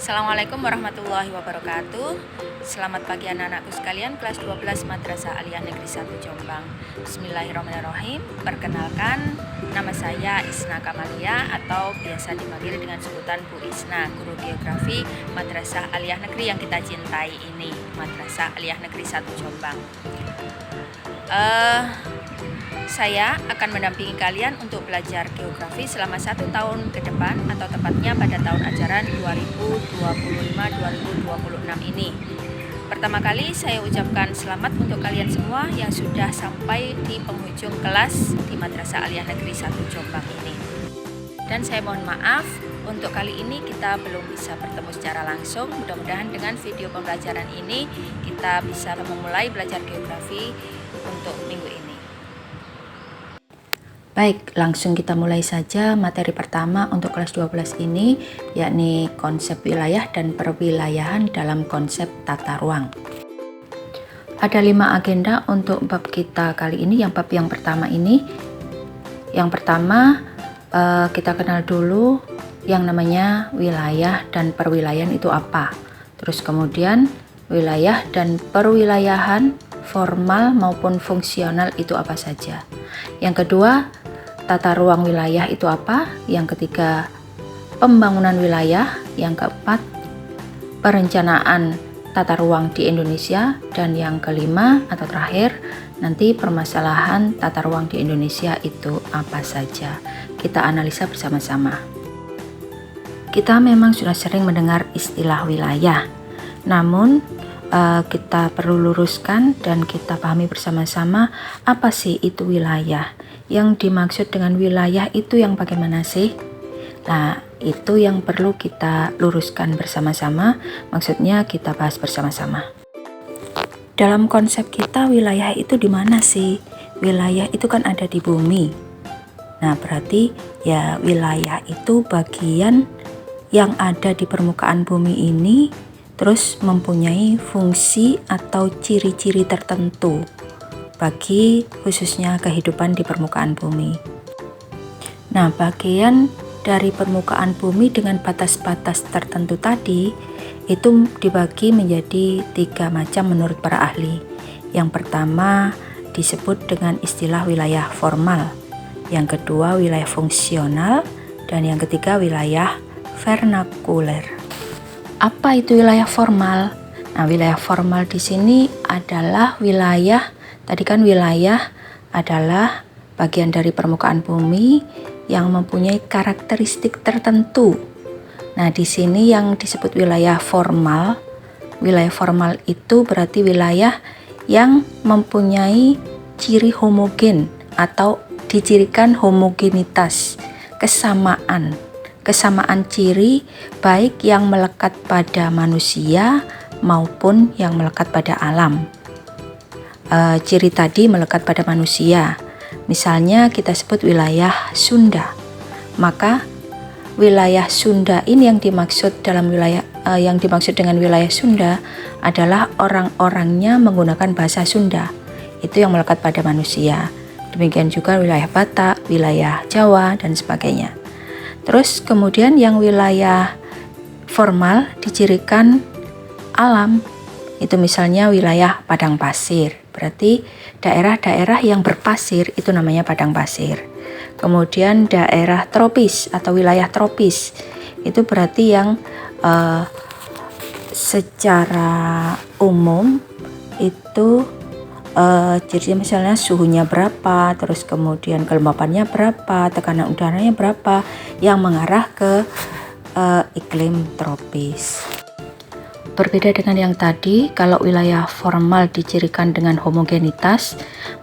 Assalamualaikum warahmatullahi wabarakatuh. Selamat pagi anak-anakku sekalian, kelas 12 Madrasah Aliyah Negeri 1 Jombang. Bismillahirrahmanirrahim. Perkenalkan, nama saya Isna Kamalia atau biasa dipanggil dengan sebutan Bu Isna, guru geografi Madrasah Aliyah Negeri yang kita cintai ini, Madrasah Aliyah Negeri 1 Jombang. Saya akan mendampingi kalian untuk belajar geografi selama 1 tahun ke depan, atau tepatnya pada tahun ajaran 2025-2026 ini. Pertama kali saya ucapkan selamat untuk kalian semua yang sudah sampai di penghujung kelas di Madrasah Aliyah Negeri 1 Jombang ini. Dan saya mohon maaf, untuk kali ini kita belum bisa bertemu secara langsung. Mudah-mudahan dengan video pembelajaran ini kita bisa memulai belajar geografi untuk minggu ini. Baik, langsung kita mulai saja materi pertama untuk kelas 12 ini, yakni konsep wilayah dan perwilayahan dalam konsep tata ruang. Ada 5 agenda untuk bab kita kali ini. Bab yang pertama ini, yang pertama kita kenal dulu yang namanya wilayah dan perwilayahan itu apa. Terus kemudian wilayah dan perwilayahan formal maupun fungsional itu apa saja. Yang kedua, tata ruang wilayah itu apa? Yang ketiga, pembangunan wilayah. Yang keempat, perencanaan tata ruang di Indonesia. Dan yang kelima atau terakhir, nanti permasalahan tata ruang di Indonesia itu apa saja. Kita analisa bersama-sama. Kita memang sudah sering mendengar istilah wilayah, namun kita perlu luruskan dan kita pahami bersama-sama apa sih itu wilayah. Yang dimaksud dengan wilayah itu yang bagaimana sih? Nah, itu yang perlu kita luruskan bersama-sama, maksudnya kita bahas bersama-sama. Dalam konsep kita, wilayah itu di mana sih? Wilayah itu kan ada di bumi. Nah, berarti ya wilayah itu bagian yang ada di permukaan bumi ini, terus mempunyai fungsi atau ciri-ciri tertentu bagi khususnya kehidupan di permukaan bumi. Nah, bagian dari permukaan bumi dengan batas-batas tertentu tadi itu dibagi menjadi 3 macam menurut para ahli. Yang pertama disebut dengan istilah wilayah formal, yang kedua wilayah fungsional, dan yang ketiga wilayah vernakuler. Apa itu wilayah formal? Nah, wilayah formal di sini adalah wilayah. Tadi kan wilayah adalah bagian dari permukaan bumi yang mempunyai karakteristik tertentu. Nah, di sini yang disebut wilayah formal. Wilayah formal itu berarti wilayah yang mempunyai ciri homogen atau dicirikan homogenitas, kesamaan ciri baik yang melekat pada manusia maupun yang melekat pada alam. Ciri tadi melekat pada manusia. Misalnya kita sebut wilayah Sunda. Maka wilayah Sunda ini yang dimaksud dengan wilayah Sunda adalah orang-orangnya menggunakan bahasa Sunda. Itu yang melekat pada manusia. Demikian juga wilayah Batak, wilayah Jawa dan sebagainya. Terus kemudian yang wilayah formal dicirikan alam. Itu misalnya wilayah padang pasir. Berarti daerah-daerah yang berpasir itu namanya padang pasir. Kemudian daerah tropis atau wilayah tropis itu berarti yang secara umum itu jadi misalnya suhunya berapa, terus kemudian kelembapannya berapa, tekanan udaranya berapa, yang mengarah ke iklim tropis. Berbeda dengan yang tadi, kalau wilayah formal dicirikan dengan homogenitas,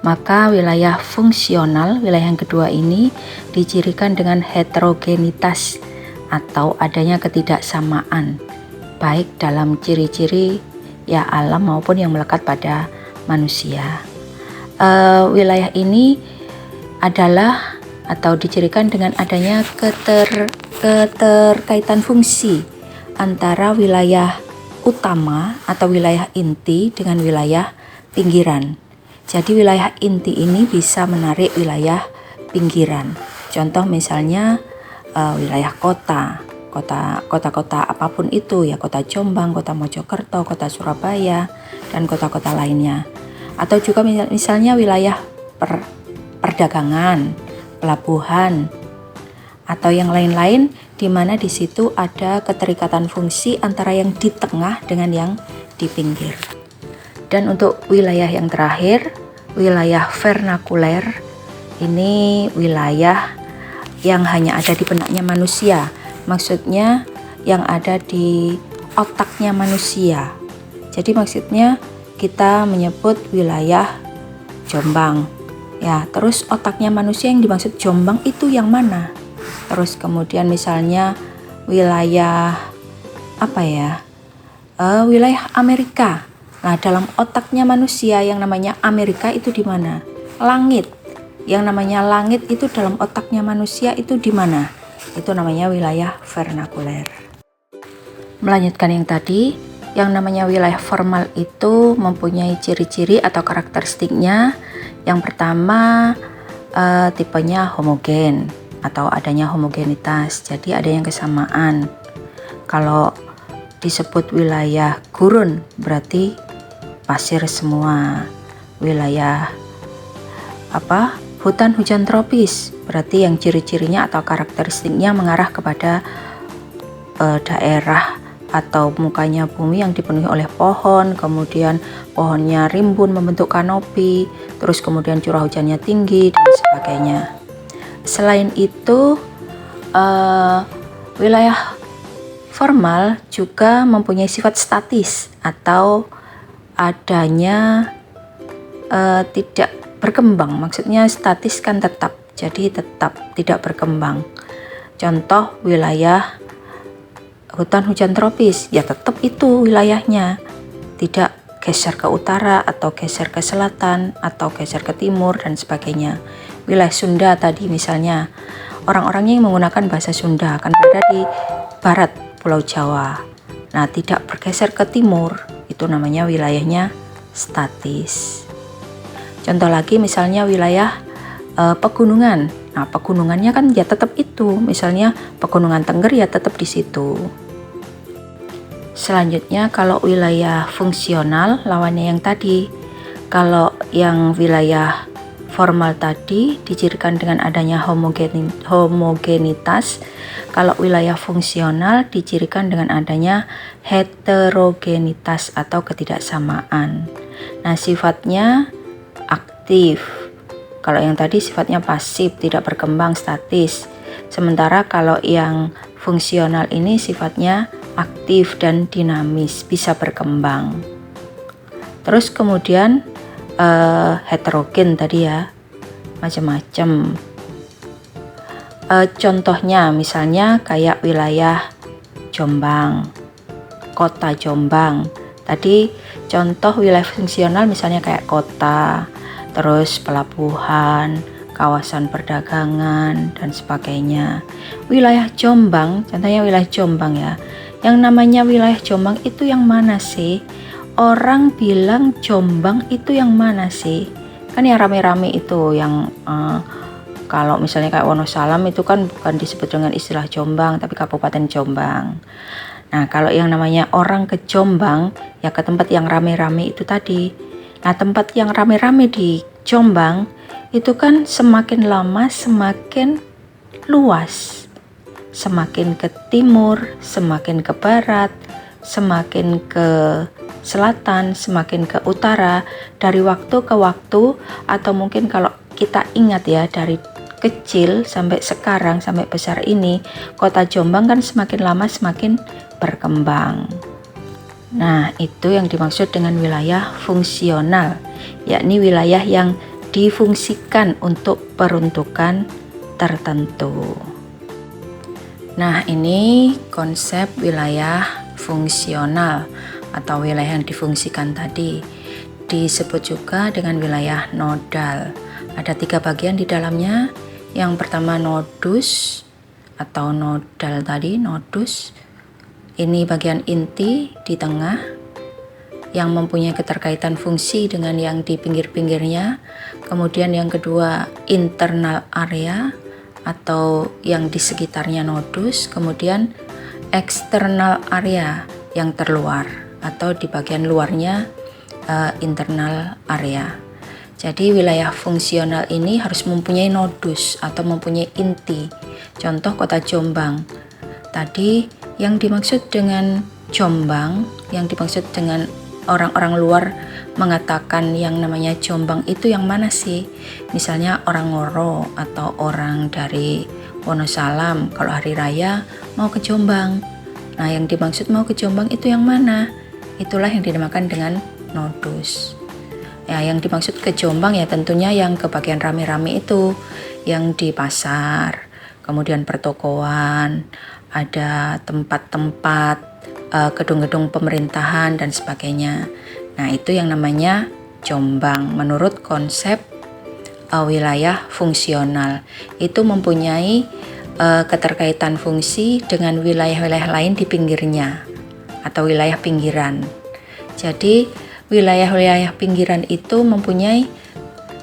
maka wilayah fungsional, wilayah yang kedua ini, dicirikan dengan heterogenitas atau adanya ketidaksamaan, baik dalam ciri-ciri ya alam maupun yang melekat pada manusia. Wilayah ini adalah atau dicirikan dengan adanya keterkaitan fungsi antara wilayah utama atau wilayah inti dengan wilayah pinggiran. Jadi wilayah inti ini bisa menarik wilayah pinggiran. Contoh misalnya wilayah kota kota-kota apapun itu ya, kota Jombang, kota Mojokerto, kota Surabaya, dan kota-kota lainnya. Atau juga misalnya wilayah perdagangan, pelabuhan, atau yang lain-lain di mana di situ ada keterikatan fungsi antara yang di tengah dengan yang di pinggir. Dan untuk wilayah yang terakhir, wilayah vernakuler, ini wilayah yang hanya ada di benaknya manusia, maksudnya yang ada di otaknya manusia. Jadi maksudnya kita menyebut wilayah Jombang ya, terus otaknya manusia yang dimaksud Jombang itu yang mana? Terus kemudian misalnya wilayah wilayah Amerika. Nah, dalam otaknya manusia yang namanya Amerika itu di mana? Langit. Yang namanya langit itu dalam otaknya manusia itu di mana? Itu namanya wilayah vernakuler. Melanjutkan yang tadi, yang namanya wilayah formal itu mempunyai ciri-ciri atau karakteristiknya. Yang pertama, tipenya homogen atau adanya homogenitas, jadi ada yang kesamaan. Kalau disebut wilayah gurun berarti pasir semua. Wilayah hutan hujan tropis berarti yang ciri-cirinya atau karakteristiknya mengarah kepada daerah atau mukanya bumi yang dipenuhi oleh pohon, kemudian pohonnya rimbun membentuk kanopi, terus kemudian curah hujannya tinggi dan sebagainya. Selain itu, wilayah formal juga mempunyai sifat statis atau adanya tidak berkembang. Maksudnya statis kan tetap, jadi tetap tidak berkembang. Contoh wilayah hutan hujan tropis, ya tetap itu wilayahnya, tidak geser ke utara atau geser ke selatan atau geser ke timur dan sebagainya. Wilayah Sunda tadi misalnya, orang-orangnya yang menggunakan bahasa Sunda akan berada di barat Pulau Jawa. Nah, tidak bergeser ke timur, itu namanya wilayahnya statis. Contoh lagi misalnya wilayah pegunungan. Nah, pegunungannya kan ya tetap itu, misalnya Pegunungan Tengger ya tetap di situ. Selanjutnya kalau wilayah fungsional lawannya yang tadi. Kalau yang wilayah formal tadi dicirikan dengan adanya homogenitas. Kalau wilayah fungsional dicirikan dengan adanya heterogenitas atau ketidaksamaan. Nah, sifatnya aktif. Kalau yang tadi sifatnya pasif, tidak berkembang, statis. Sementara kalau yang fungsional ini sifatnya aktif dan dinamis, bisa berkembang. Terus kemudian heterogen tadi ya, macam-macam. Contohnya misalnya kayak wilayah Jombang, kota Jombang. Tadi contoh wilayah fungsional misalnya kayak kota, terus pelabuhan, kawasan perdagangan dan sebagainya. Wilayah Jombang, contohnya wilayah Jombang ya. Yang namanya wilayah Jombang itu yang mana sih? Orang bilang Jombang itu yang mana sih? Kan yang rame-rame itu yang kalau misalnya kayak Wonosalam itu kan bukan disebut dengan istilah Jombang tapi Kabupaten Jombang. Nah, kalau yang namanya orang ke Jombang ya ke tempat yang rame-rame itu tadi. Nah, tempat yang rame-rame di Jombang itu kan semakin lama semakin luas. Semakin ke timur, semakin ke barat, semakin ke selatan, semakin ke utara, dari waktu ke waktu, atau mungkin kalau kita ingat ya dari kecil sampai sekarang sampai besar ini, kota Jombang kan semakin lama semakin berkembang. Nah, itu yang dimaksud dengan wilayah fungsional, yakni wilayah yang difungsikan untuk peruntukan tertentu. Nah, ini konsep wilayah fungsional atau wilayah yang difungsikan tadi. Disebut juga dengan wilayah nodal. Ada 3 bagian di dalamnya. Yang pertama nodus atau nodal tadi, nodus. Ini bagian inti di tengah yang mempunyai keterkaitan fungsi dengan yang di pinggir-pinggirnya. Kemudian yang kedua internal area atau yang di sekitarnya nodus. Kemudian external area yang terluar, atau di bagian luarnya internal area. Jadi wilayah fungsional ini harus mempunyai nodus atau mempunyai inti. Contoh kota Jombang. Tadi yang dimaksud dengan Jombang, yang dimaksud dengan orang-orang luar mengatakan yang namanya Jombang itu yang mana sih? Misalnya orang Ngoro atau orang dari Wonosalam kalau hari raya mau ke Jombang. Nah, yang dimaksud mau ke Jombang itu yang mana? Itulah yang dinamakan dengan nodus. Ya, yang dimaksud ke Jombang ya tentunya yang ke bagian rame-rame itu, yang di pasar, kemudian pertokoan, ada tempat-tempat, gedung-gedung pemerintahan dan sebagainya. Nah, itu yang namanya Jombang menurut konsep wilayah fungsional. Itu mempunyai keterkaitan fungsi dengan wilayah-wilayah lain di pinggirnya atau wilayah pinggiran. Jadi wilayah-wilayah pinggiran itu mempunyai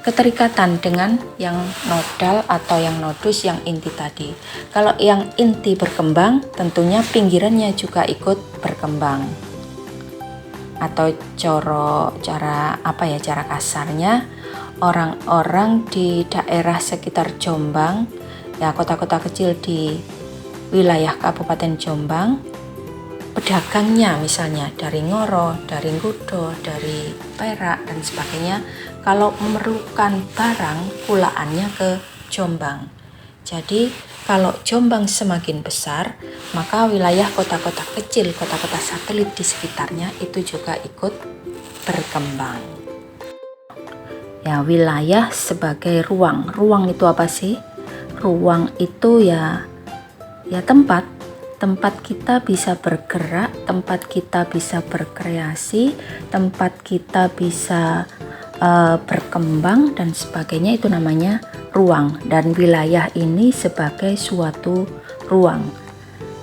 keterikatan dengan yang nodal atau yang nodus, yang inti tadi. Kalau yang inti berkembang, tentunya pinggirannya juga ikut berkembang. Atau cara kasarnya, orang-orang di daerah sekitar Jombang, ya kota-kota kecil di wilayah Kabupaten Jombang, pedagangnya misalnya dari Ngoro, dari Ngudo, dari Perak dan sebagainya, kalau memerlukan barang pulaannya ke Jombang. Jadi kalau Jombang semakin besar, maka wilayah kota-kota kecil, kota-kota satelit di sekitarnya itu juga ikut berkembang. Ya, wilayah sebagai ruang. Ruang itu apa sih? Ruang itu ya tempat kita bisa bergerak, tempat kita bisa berkreasi, tempat kita bisa berkembang dan sebagainya, itu namanya ruang. Dan wilayah ini sebagai suatu ruang.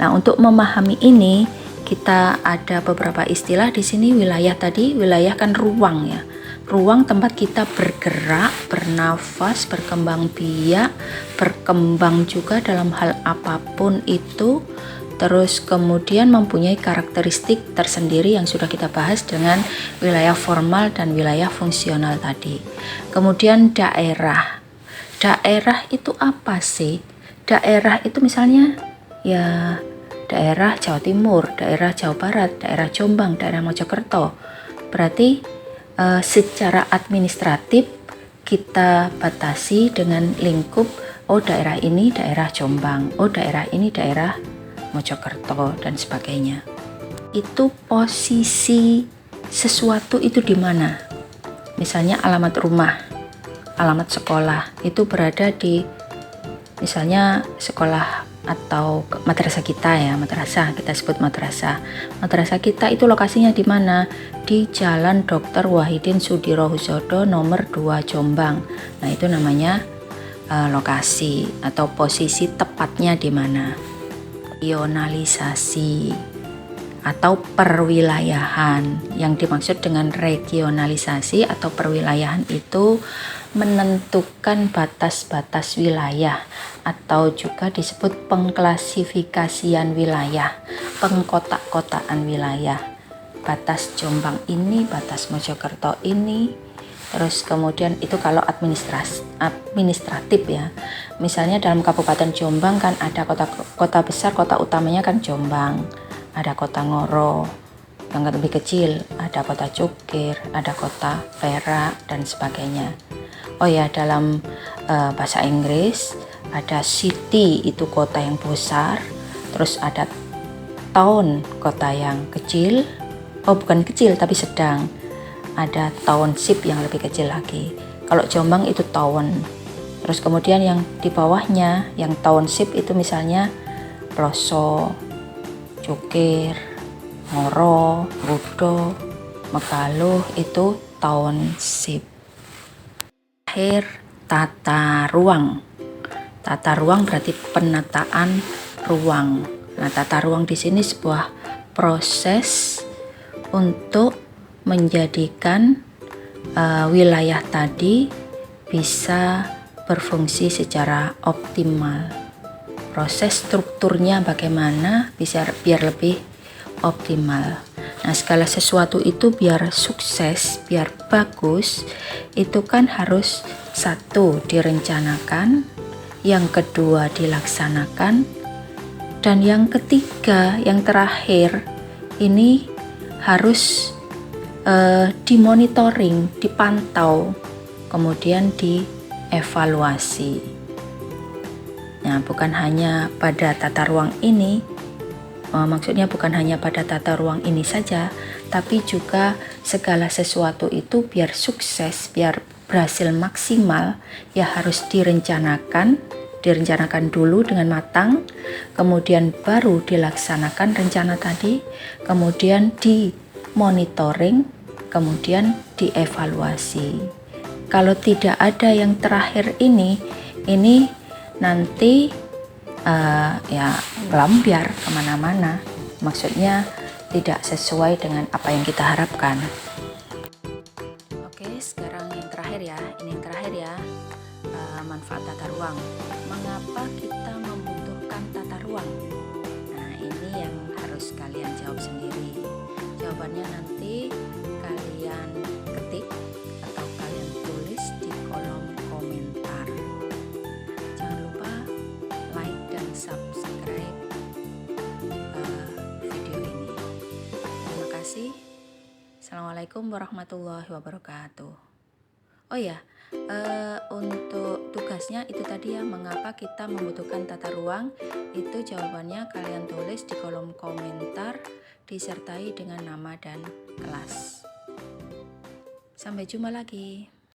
Nah, untuk memahami ini kita ada beberapa istilah di sini. Wilayah tadi, wilayah kan ruang ya. Ruang tempat kita bergerak, bernafas, berkembang biak, berkembang juga dalam hal apapun itu. Terus kemudian mempunyai karakteristik tersendiri yang sudah kita bahas dengan wilayah formal dan wilayah fungsional tadi. Kemudian daerah. Daerah itu apa sih? Daerah itu misalnya ya daerah Jawa Timur, daerah Jawa Barat, daerah Jombang, daerah Mojokerto. Berarti secara administratif kita batasi dengan lingkup, oh daerah ini daerah Jombang, oh daerah ini daerah Mojokerto dan sebagainya. Itu posisi sesuatu itu di mana? Misalnya alamat rumah, alamat sekolah itu berada di misalnya sekolah atau madrasah kita ya, madrasah kita sebut madrasah. Madrasah kita itu lokasinya di mana? Di Jalan Dr. Wahidin Sudirohusodo nomor 2 Jombang. Nah, itu namanya lokasi atau posisi tepatnya di mana. Regionalisasi atau perwilayahan. Yang dimaksud dengan regionalisasi atau perwilayahan itu menentukan batas-batas wilayah atau juga disebut pengklasifikasian wilayah, pengkotak-kotaan wilayah. Batas Jombang ini, batas Mojokerto ini. Terus kemudian itu kalau administratif ya. Misalnya dalam Kabupaten Jombang kan ada kota besar, kota utamanya kan Jombang. Ada kota Ngoro, yang lebih kecil, ada kota Cukir, ada kota Perak dan sebagainya. Oh ya, dalam bahasa Inggris ada city itu kota yang besar, terus ada town kota yang kecil, oh bukan kecil tapi sedang, ada township yang lebih kecil lagi. Kalau Jombang itu town. Terus kemudian yang di bawahnya, yang township itu misalnya Ploso, Cukir, Ngoro, Ngudo, Mekaluh itu township. Akhir tata ruang. Tata ruang berarti penataan ruang. Nah, tata ruang di sini sebuah proses untuk menjadikan wilayah tadi bisa berfungsi secara optimal. proses strukturnya bagaimana biar lebih optimal. Nah, segala sesuatu itu biar sukses, biar bagus, itu kan harus satu direncanakan, yang kedua dilaksanakan, dan yang ketiga, yang terakhir ini harus dimonitoring, dipantau, kemudian dievaluasi. Nah, bukan hanya pada tata ruang ini, maksudnya bukan hanya pada tata ruang ini saja, tapi juga segala sesuatu itu biar sukses, biar berhasil maksimal, ya harus direncanakan dulu dengan matang, kemudian baru dilaksanakan rencana tadi, kemudian dimonitoring, kemudian dievaluasi. Kalau tidak ada yang terakhir ini nanti ya melambiar kemana-mana, maksudnya tidak sesuai dengan apa yang kita harapkan. Oke, sekarang yang terakhir ya, ini yang terakhir ya, manfaat tata ruang. Mengapa kita membutuhkan tata ruang? Nah, ini yang harus kalian jawab sendiri. Jawabannya nanti kalian ketik atau kalian tulis di kolom komentar. Jangan lupa like dan subscribe video ini. Terima kasih. Assalamualaikum warahmatullahi wabarakatuh. Oh ya, untuk tugasnya itu tadi ya, mengapa kita membutuhkan tata ruang, itu jawabannya kalian tulis di kolom komentar disertai dengan nama dan kelas. Sampai jumpa lagi.